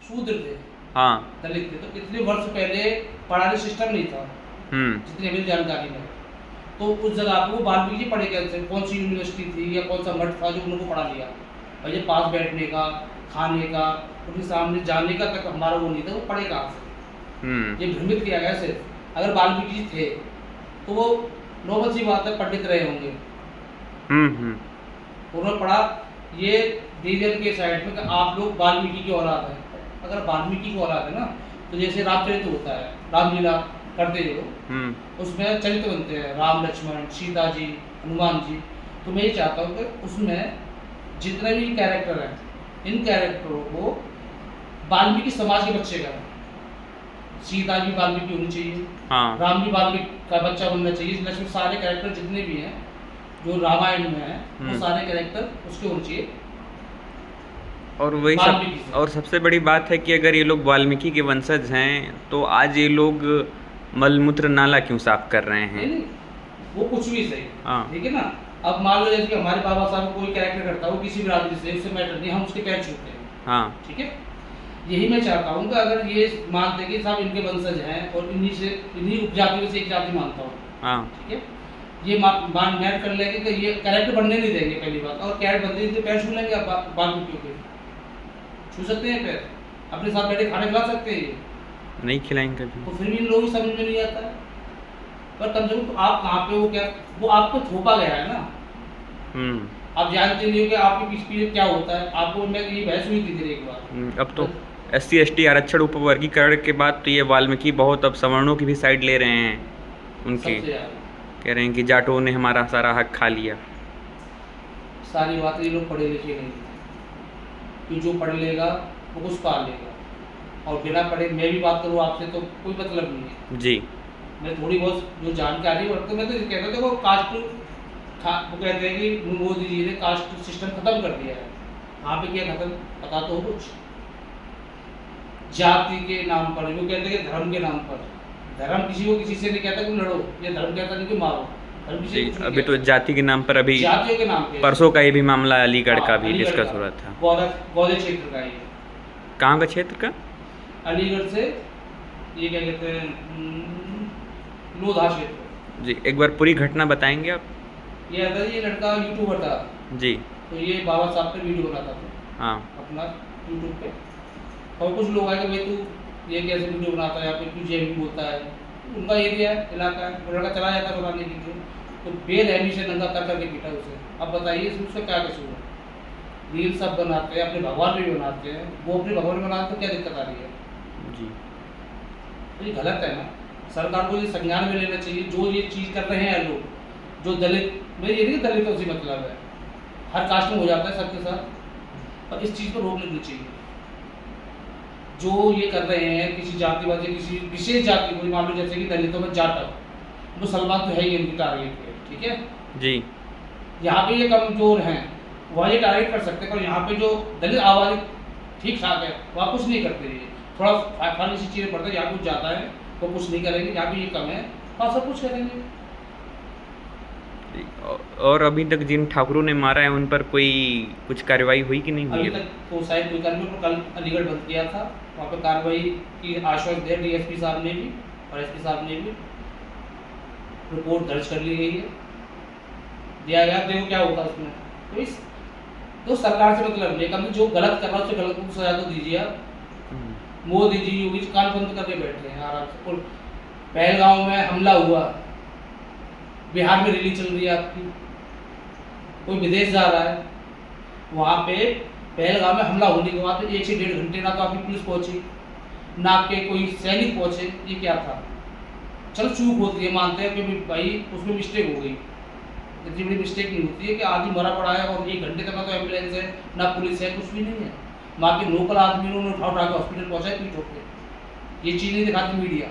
शूद्र थे, हाँ। दलित थे, तो इतने वर्ष पहले पढ़ाने सिस्टम नहीं था जितनी मेरी जानकारी में। तो उस जगह पे वो वाल्मीकि जी पढ़े कैसे, कौन सी यूनिवर्सिटी थी या कौन सा मठ था जो उनको पढ़ा लिया। और ये पास बैठने का, खाने का, उनके सामने जाने का तक हमारा वो नहीं था, वो पढ़े कहाँ से। ये भ्रमित किया गया सिर्फ। अगर वाल्मीकि जी थे तो वो नॉर्मल सी बात है, पंडित रहे होंगे। उन्होंने पढ़ा ये रीजन के साइड में कि आप लोग वाल्मीकि की औलाद है। अगर वाल्मीकि की औलाद है ना, तो जैसे रामचरित्र होता है, रामलीला करते जो उसमें चरित्र बनते हैं, राम लक्ष्मण सीता जी हनुमान जी। तो मैं ये चाहता हूँ कि उसमें जितने भी कैरेक्टर हैं, इन कैरेक्टरों को वाल्मीकि समाज के बच्चे का, सीता भी वाल्मीकि होनी चाहिए, हाँ। राम भी वाल्मीकि का बच्चा बनना चाहिए, लक्ष्मण, सारे कैरेक्टर जितने भी हैं जो रामायण में है वो सारे कैरेक्टर उसके होने चाहिए और वही वाल्मीकि सब। से। और सबसे बड़ी बात है कि अगर ये लोग वाल्मीकि के वंशज हैं तो आज ये लोग मलमूत्र नाला क्यों साफ कर रहे हैं? नहीं, वो कुछ भी सही, हाँ। ठीक है ना। अब मान लो जैसे कि हमारे बाबा साहब कोई कैरेक्टर करता है, वो किसी भी राजनीति से, उससे मैटर नहीं, हम उसके पैर छूते हैं, हाँ। ठीक है। यही मैं चाहता हूँ कि अगर ये मानते कि साहब इनके वंशज हैं और इन्हीं उपजातियों से एक जाति मानता हूँ, हाँ। ठीक है, ये मान मैट कर लेंगे कि ये कैरेक्टर बनने नहीं देंगे पहली बात। और कैरेक्टर बनते इनके पैर छू लेंगे, आप वाल्मीकि के छू सकते हैं पैर, अपने साथ बैठे खाना खिला सकते हैं ये, नहीं खिलाएंगे कभी। तो फिर भी इन लोगों की समझ में नहीं आता है। पर कम से कम तो आप कहाँ पे हो, क्या वो आपको थोपा गया है ना। आप जानते नहीं हो कि आपके पीछे क्या होता है। आपको मैं ये बहस हुई थी एक बार। अब तो SC ST आरक्षण उपवर्गीकरण के बाद तो ये वाल्मीकि बहुत अब सवर्णों की भी साइड ले रहे हैं उनकी। कह रहे हैं कि जाटों ने हमारा सारा हक खा लिया। सारी बातें ये लोग पढ़े लिखे नहीं, कि जो पढ़ लेगा वो कुछ पा लेगा, और बिना पढ़े मैं भी बात करूँ आपसे तो कोई मतलब नहीं है जी। मैं थोड़ी बहुत जो जानकारी बरतूँ, मैं तो कहता था वो कास्ट वो कहते हैं कि मोदी जी ने कास्ट सिस्टम खत्म कर दिया है। वहाँ पे क्या खत्म पता तो हो कुछ? जाति के नाम पर, वो कहते हैं कि धर्म के नाम पर। धर्म किसी को किसी से नहीं कहता कि लड़ो, ये धर्म कहता नहीं कि मारो। जी, अभी तो जाति के नाम पर अभी जातियों के नाम पे परसों का ये भी मामला अलीगढ़ का भी डिस्कस हो रहा था। ग्वालियर क्षेत्र का ये। कहाँ का क्षेत्र का? अलीगढ़ से ये क्या कहते हैं, लोधा क्षेत्र। जी, एक बार पूरी घटना बताएंगे आप? ये था, ये लड़का यूट्यूबर था जी। तो ये बाबा साहब पे वीडियो बनाता था, हाँ। अपना यूट्यूब पे। और कुछ लोग आए कि भाई तू ये कैसे वीडियो बनाता है, यहाँ पे क्यों जेबी बोलता है। उनका एरिया है, इलाका है, वो लड़का चला जाता है बनाने के लिए, तो बेरहमी से नंगा कर करके पीटा उसे। अब बताइए उसका क्या कसूर है? रील सब बनाते हैं, अपने भगवान भी बनाते हैं, वो अपने भगवान बनाते तो क्या दिक्कत आ रही है? जी। तो ये गलत है ना। सरकार को ये संज्ञान में लेना चाहिए जो ये चीज़ कर रहे हैं लोग। जो दलित, मेरी ये नहीं दलितों से मतलब है, हर कास्ट में हो जाता है सबके साथ, और इस चीज़ पर रोक लगनी चाहिए। जो ये कर रहे हैं किसी जातिवादी, किसी विशेष जाति को, मान लो जैसे कि दलितों में जाटव, मुसलमान तो है ही इनकी टारगेट पे, ठीक है जी। यहाँ पे ये कमजोर हैं, वह ये टारगेट कर सकते हैं, पर यहाँ पे जो दलित आबादी ठीक ठाक है वह कुछ नहीं करते। ये थोड़ा खाली सी चीज़ें पड़ता है, यहाँ कुछ ज़्यादा है वो कुछ नहीं करेंगे, यहाँ पे ये कम है वहाँ सब कुछ करेंगे। और अभी तक जिन ठाकुरों ने मारा है उन पर कोई कुछ कार्रवाई हुई कि नहीं हुई? अभी तक तो शायद कोई कार्रवाई, पर कल अलीगढ़ बंद किया था, वहाँ पे कार्रवाई की आश्वासन दिया DSP साहब ने भी और SP साहब ने भी। रिपोर्ट दर्ज कर ली गई है, दिया गया, देखो क्या होगा उसमें। तो इस तो सरकार से मतलब नहीं, कम जो गलत कर रहा है उसे गलत को सजा तो दीजिए आप। मोदी जी योगी जी कान बंद करके बैठे हैं आराम से। पहलगांव में हमला हुआ, बिहार में रैली चल रही है आपकी, कोई विदेश जा रहा है, वहाँ पे पहलगाम में हमला होने के बाद 1 से 1.5 घंटे ना तो आपकी पुलिस पहुंची, ना आपके कोई सैनिक पहुंचे। ये क्या था? चलो चूक होती है, मानते हैं कि भाई उसमें मिस्टेक हो गई, इतनी बड़ी मिस्टेक नहीं होती है कि आदमी मरा पड़ा है और 1 घंटे तक ना तो एम्बुलेंस है ना पुलिस है, कुछ भी नहीं है। वहाँ के लोकल आदमी उन्होंने उठा के हॉस्पिटल पहुँचाए पीट होकर। ये चीज़ नहीं दिखाती मीडिया।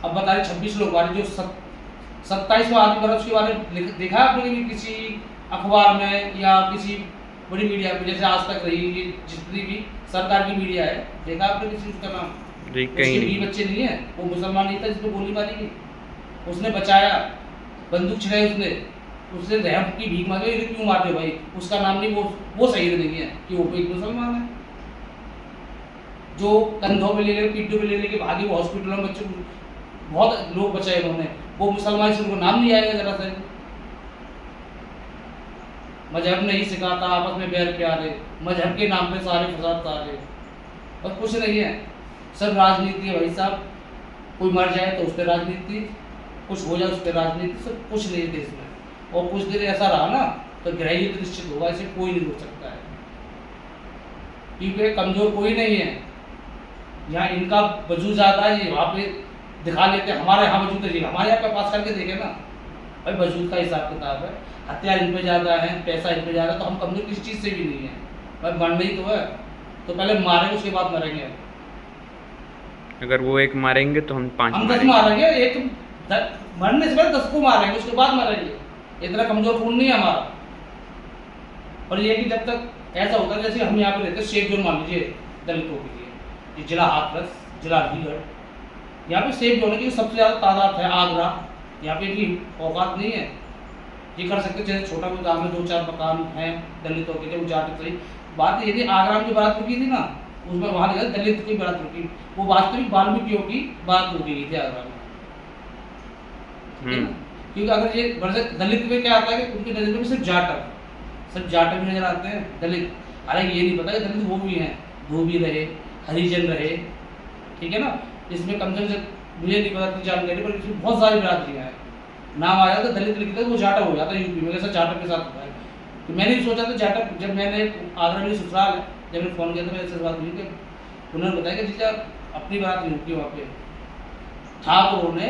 अब बता रहे 26 लोग मारे, जो 27वां आदमी मरा, उसके बारे में देखा आपने भी किसी अखबार में या किसी बड़ी मीडिया पे, जैसे आज तक रही ये जितनी भी सरकार की मीडिया है, देखा आपने किसी उसका नाम? उसके 20 बच्चे नहीं है, वो मुसलमान नहीं था जिसको गोली मारी गई, उसने बचाया, बंदूक छिड़ाई उसने रहम की भीख मांगी, क्यों मारते भाई? उसका नाम नहीं, वो शहीद नहीं है कि वो एक मुसलमान है। जो कंधों में ले ले पीठों में ले लेके भागे वो हॉस्पिटलों में बच्चों बहुत लोग बचाए उन्होंने, वो मुसलमान से उनको नाम नहीं आएगा जरा सा। मजहब नहीं सिखाता, आपस में बैर प्यारे, मजहब के नाम पे सारे फसाद सारे, और कुछ नहीं है, सब राजनीति है भाई साहब। कोई मर जाए तो उस पर राजनीति, कुछ हो जाए उस पर राजनीति, सब कुछ नहीं है देश में। और कुछ देर ऐसा रहा ना तो गृह युद्ध निश्चित होगा, इसे कोई नहीं रोक सकता है, क्योंकि कमजोर कोई नहीं है। यहाँ इनका वजूद ज़्यादा है, ये वहाँ पे दिखा लेते हैं हमारे यहाँ वजूद है, हमारे यहाँ पे पास करके देखे ना भाई, वजूद का हिसाब किताब है। हथियार इन पे ज़्यादा है, पैसा इन पे ज़्यादा, तो हम कमजोर किसी चीज़ से भी नहीं है भाई। मरना ही तो है, तो पहले मारेंगे उसके बाद मरेंगे। अगर वो एक मारेंगे तो हम 5 हम 10 मारेंगे, एक मरने से पहले 10 को मारेंगे, उसके बाद मरेंगे। इतना कमजोर खून नहीं है हमारा। और ये कि जब तक ऐसा होता है, जैसे हम यहाँ पे रहते हैं सेफ जोन, मान लीजिए दलितों के लिए, ये जिला हाथरस, जिला अलीगढ़, यहाँ पे सेफ जोन है, क्योंकि सबसे ज़्यादा तादाद है। आगरा, यहाँ पे भी औकात नहीं है ये कर सकते, जैसे छोटा कोई गाँव में 2-4 मकान हैं दलितों के लिए, वो जाके सही बात। यदि आगरा में जो बारात रुकी थी ना, उसमें वहाँ लिखा दलित की बारात रुकी, वो वास्तविक वाल्मीकियों की बात रुकी गई थी आगरा में, क्योंकि अगर ये दलित में क्या आता है कि उनकी नजर में सिर्फ जाटक भी नजर आते हैं दलित। हालांकि ये नहीं पता कि दलित वो भी हैं, धोबी रहे, हरिजन रहे, ठीक है ना। इसमें कम से कम मुझे नहीं पता थी जानकारी, पर इसमें बहुत सारी बिरादरियाँ हैं। नाम आया तो दलित लिखते वो जाटक हो जाता है यूपी में, जैसा जाटक के साथ होता है। तो मैंने भी सोचा था जाटक, जब मैंने आगरा में ससुराल है, जब मैंने फ़ोन किया था मेरे से बात हुई थी, उन्होंने बताया कि जीजा अपनी बारात नहीं रुकी वहाँ पे, ठाकुरों ने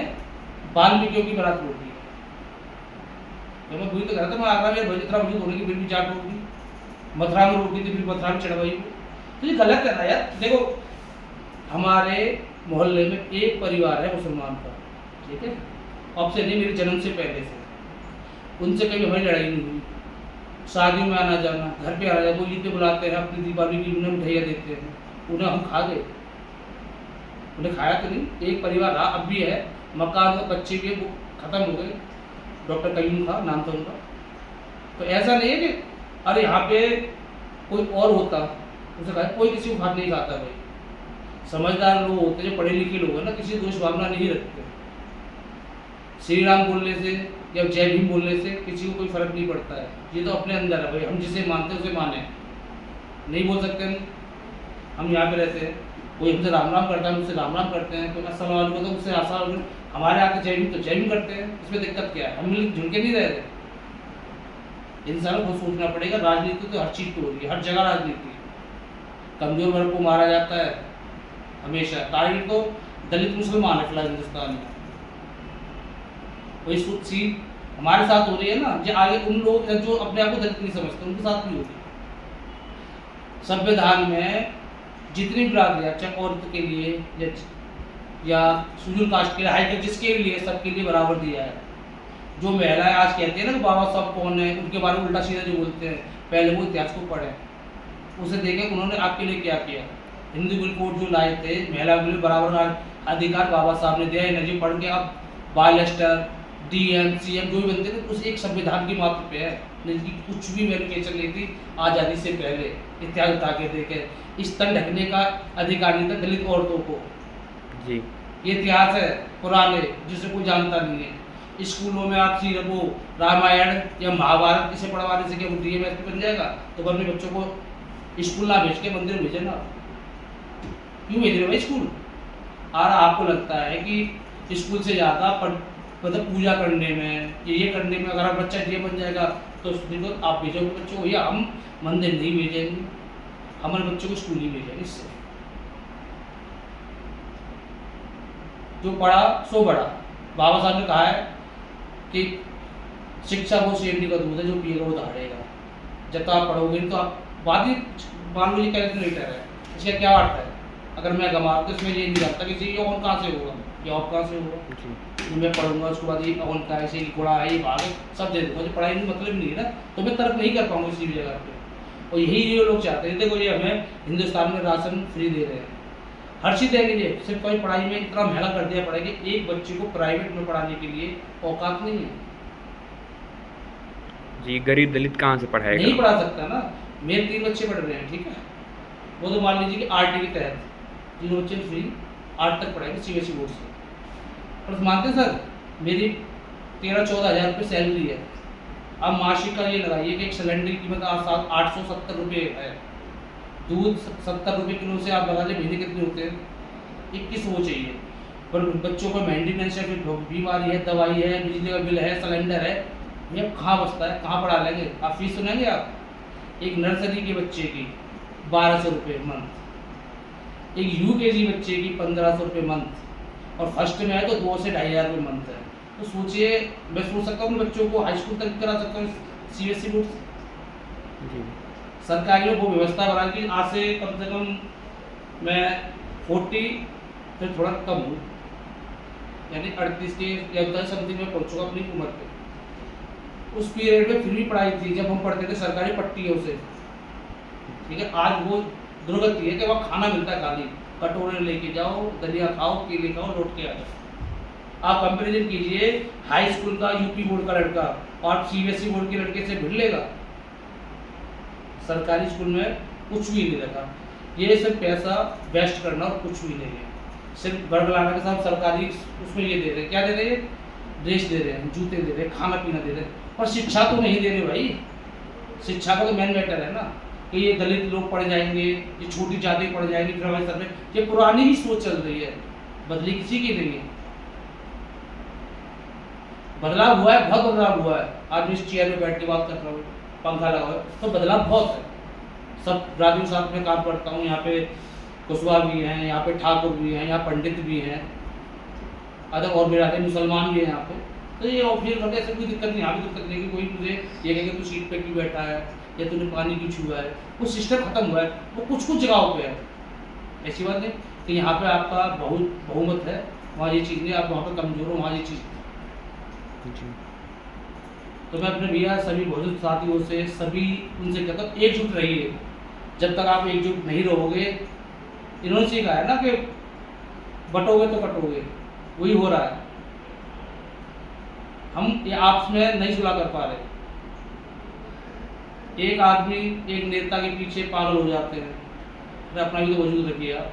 वाल्मीकियों की बारात रोकी। तो मैं वही तो कह रहा था, मैं आगरा में इतना वजूद होने की फिर भी जाट रोकी, मथुरा में रोकी थी, फिर मथुरा में चढ़वाई। तो ये गलत कर रहा है यार। देखो हमारे मोहल्ले में एक परिवार है मुसलमान का, ठीक है, अब से नहीं, मेरे जन्म से पहले से उनसे कभी हमारी लड़ाई नहीं हुई। शादियों में आना जाना, घर पे आना जाना, वो ईद पे बुलाते हैं, अपनी दीपावली की उन्हें मिठाइयाँ देते हैं, उन्हें हम खा गए, उन्हें खाया तो नहीं। एक परिवार रहा, अब भी है, मकान के बच्चे भी वो खत्म हो गए, डॉक्टर कयूम खां नाम था उनका। तो ऐसा नहीं है कि अरे यहाँ पे कोई और होता, उसे कहा कोई किसी को भाग नहीं खाता भाई। समझदार लोग होते, जो पढ़े लिखे लोग हैं ना, किसी दोष भावना नहीं रखते। श्री राम बोलने से या जय भीम बोलने से किसी को कोई फर्क नहीं पड़ता है, ये तो अपने अंदर है भाई। हम जिसे मानते हैं उसे माने, नहीं बोल सकते हम यहाँ पे रहते हैं, कोई हमसे राम राम करता है मुझसे राम राम करते हैं, कोई अस्सलाम वालेकुम तो उससे अस्सलाम, हमारे आके जय भीम तो जय भीम करते हैं, इसमें दिक्कत क्या है? हम मिल जुल के नहीं रह रहे। इंसान को सोचना पड़ेगा, राजनीति तो हर चीज़ की होगी, हर जगह राजनीति है। कमजोर वर्ग को मारा जाता है हमेशा, टारगेट तो दलित मुसलमान है फिलहाल हिंदुस्तान में। वही चीज हमारे साथ हो रही है ना, जो आगे उन लोग जो अपने आप को दलित नहीं समझते उनके साथ भी होगी। संविधान में जितनी बिरादरियाँ, चाहे औरत के लिए या शेड्यूल कास्ट के लिए, हाईकर जिसके लिए, सबके लिए बराबर दिया है। जो महिलाएं आज कहती है ना कि बाबा साहब कौन है, उनके बारे में उल्टा सीधा जो बोलते हैं, पहले वो इतिहास को पढ़ें, उसे देखें उन्होंने आपके लिए क्या किया। हिंदू बिल कोड जो लाए थे, महिला के लिए बराबर अधिकार बाबा साहब ने दिया। एनर्जी पढ़ के अब बायलेस्टर, डीएम, सीएम जो भी बनते थे, उस एक संविधान की मात्र पे है, जिनकी कुछ भी वेरिफिकेशन नहीं थी आज़ादी से पहले। इतिहास उठा के देखे, स्तन ढकने का अधिकार नहीं था दलित औरतों को जी। ये इतिहास है पुराने, जिसे कोई जानता नहीं है। स्कूलों में आप सीरत वो रामायण या महाभारत इसे पढ़वाने से क्या वो डीएमएसपी बन जाएगा? तो अपने बच्चों को स्कूल ना भेज के मंदिर भेजे ना, क्यों भेज रहे भाई स्कूल? और आपको लगता है कि स्कूल से ज़्यादा मतलब पूजा करने में, ये करने में, अगर आप बच्चा ये बन जाएगा तो देखो आप भेजोगे बच्चों को, या हम मंदिर नहीं भेजेंगे, हमारे बच्चों को स्कूल ही भेजेंगे। इससे जो पढ़ा सो बड़ा। बाबा साहब ने कहा है कि शिक्षा वो शेरनी का दूध है, जो पिएगा वो दहाड़ेगा। जब तक आप पढ़ोगे तो आप बाद ही मान लीजिए कैलकुलेटर है, इसका क्या अर्थ है? अगर मैं गंवार तो इसमें ये नहीं जानता कि ये ऑन कहाँ से होगा, ये ऑफ कहाँ से होगा। मैं पढ़ूंगा उसके बाद ये ऑन का ऐसे गुड़ा है, ये भाग सब दे दूँगा, जो पढ़ाई में मतलब नहीं है ना, तो मैं तरफ नहीं कर पाऊंगा किसी भी जगह पे। और यही ये लोग चाहते हैं। देखो ये हमें हिंदुस्तान में राशन फ्री दे रहे हैं, हर चीज़ देंगे, ये सिर्फ कोई पढ़ाई में इतना महंगा कर दिया पड़ेगा कि एक बच्चे को प्राइवेट में पढ़ाने के लिए औकात नहीं है जी। गरीब दलित कहाँ से पढ़ाएगा? नहीं पढ़ा सकता ना। मेरे 3 बच्चे पढ़ रहे हैं, ठीक है, वो तो मान लीजिए कि आरटी के तहत तीनों बच्चे फ्री 8 तक पढ़ाएंगे CBSE बोर्ड से। और मानते हैं सर, मेरी 13-14 हज़ार रुपये सैलरी है। अब मासिक का ये लगाइए कि एक सिलेंडर की कीमत 870 रुपये है, दूध 70 रुपये किलो से आप लगा लें, महीने कितने होते हैं, 21 वो चाहिए। पर बच्चों को मेंटेनेंस है, फिर बीमारी है, दवाई है, बिजली का बिल है, सिलेंडर है, ये कहाँ बचता है, कहाँ पढ़ा लेंगे? आप फीस सुनेंगे आप? एक नर्सरी के बच्चे की 1200 रुपये मंथ, एक UKG बच्चे की 1500 रुपये मंथ, और फर्स्ट में है तो 2 से 2500 रुपये मंथ है। तो सोचिए, मैं सोच सकता हूँ बच्चों को हाई स्कूल तक करा सकता हूँ CBSE बोर्ड से। सरकारी में वो व्यवस्था बना कि आज से कम मैं 40 फिर थोड़ा कम हूँ, यानी 38 के या 10 समथिंग में पहुँचूँगा अपनी उम्र पे। उस पीरियड में फिर भी पढ़ाई थी जब हम पढ़ते थे सरकारी पट्टियों से, ठीक है। आज वो दुर्गति है कि वहाँ खाना मिलता है, खाली कटोरे लेके जाओ, दलिया खाओ, केले खाओ, लौट के आ जाओ। आप कंपेरिजन कीजिए हाई स्कूल का UP बोर्ड का लड़का और CBSE बोर्ड के लड़के से भिड़ लेगा। सरकारी स्कूल में कुछ भी नहीं रखा, ये सिर्फ पैसा वेस्ट करना और कुछ भी नहीं है। सिर्फ बड़गलाना के साथ सरकारी उसमें ये दे रहे हैं, क्या दे रहे हैं? ड्रेस दे रहे हैं, जूते दे रहे हैं, खाना पीना दे रहे हैं, और शिक्षा तो नहीं दे रहे भाई। शिक्षा का तो मेन मैटर है ना कि ये दलित लोग पढ़ जाएंगे, ये छोटी जाति पढ़ जाएंगी, फिर हमारे सर में ये पुरानी ही सोच चल रही है, बदली किसी की नहीं है। बदलाव हुआ है, बहुत बदलाव हुआ है। आज मैं इस चेयर में बैठ के बात कर रहा हूँ, पंखा लगा हुआ है, तो बदलाव बहुत है। सब राजू साहब में काम करता हूँ, यहाँ पे कुशवाहा भी हैं, यहाँ पे ठाकुर भी हैं, यहाँ पंडित भी हैं, अदर और भी रहते मुसलमान भी हैं यहाँ पे। तो ये ऑफिस करते ऐसे कोई दिक्कत नहीं, यहाँ भी दिक्कत नहीं कि कोई मुझे ये कहे कि तू सीट पे क्यों बैठा है या तूने पानी क्यों छुआ है। वो सिस्टम खत्म हुआ है, वो कुछ जगहों पे है। ऐसी बात नहीं कि यहाँ पे आपका बहुमत है, वहाँ ये चीज़ नहीं, आप वहाँ पे कमजोर हो, वहाँ ये चीज़। तो मैं अपने भैया सभी बहुत साथियों से, सभी उनसे कहता हूँ एकजुट रहिए। जब तक आप एकजुट नहीं रहोगे, इन्होंने सीखा है ना कि बटोगे तो कटोगे, वही हो रहा है। हम ये आपस में नहीं सुलह कर पा रहे। एक आदमी एक नेता के पीछे पागल हो जाते हैं, फिर अपना भी तो वजूद रखिए आप।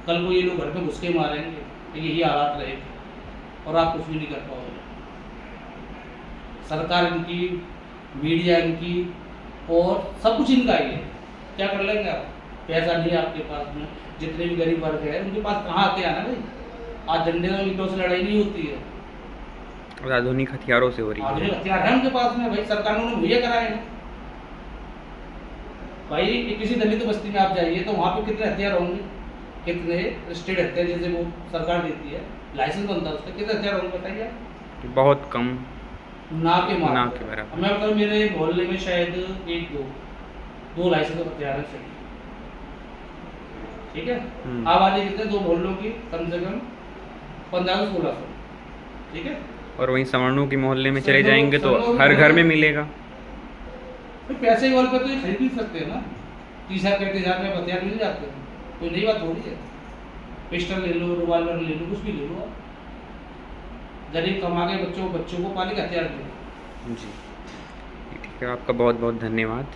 कल को ये लोग घर पे घुस के मारेंगे, तो यही हालात रहेगी और आप कुछ भी नहीं कर पाओगे। सरकार इनकी, मीडिया इनकी, और सब कुछ इनका ही है। क्या कर लेंगे आप? पैसा नहीं है आपके पास में, जितने भी गरीब वर्ग है उनके पास कहाँ आते हैं ना भाई। आज डंडे और ईंटों से लड़ाई नहीं होती है, और आधुनिक हथियारों से हो रही है। आधुनिक हथियार है उनके पास में भाई, सरकार ने मुहैया कराए हैं भाई। किसी दलित बस्ती में आप जाइए तो वहाँ पे कितने हथियार होंगे, कितने स्टेट हथियार जैसे वो सरकार देती है, लाइसेंस बनता है उसका, कितने हथियार होंगे बताइए? बहुत कम, ना के बराबर। मैं बताऊँ, मेरे मोहल्ले में शायद 1-2 लाइसेंस हथियार है, ठीक है। आबादी कितने, 2 मोहल्लों की कम से कम 1500-1600, ठीक है। और वहीं सवर्णों की मोहल्ले में चले जाएंगे तो हर घर में मिलेगा। पैसे वाले पे तो ये खरीद नहीं सकते हैं ना, 30,000-35,000 में हथियार मिल जाते हैं, कोई नई बात हो रही है। पिस्टल ले लो, रिवॉल्वर ले लो, कुछ भी ले लो आप। गरीब कमा के बच्चों को पाले के हथियार ले लो। जी ठीक है, आपका बहुत बहुत धन्यवाद।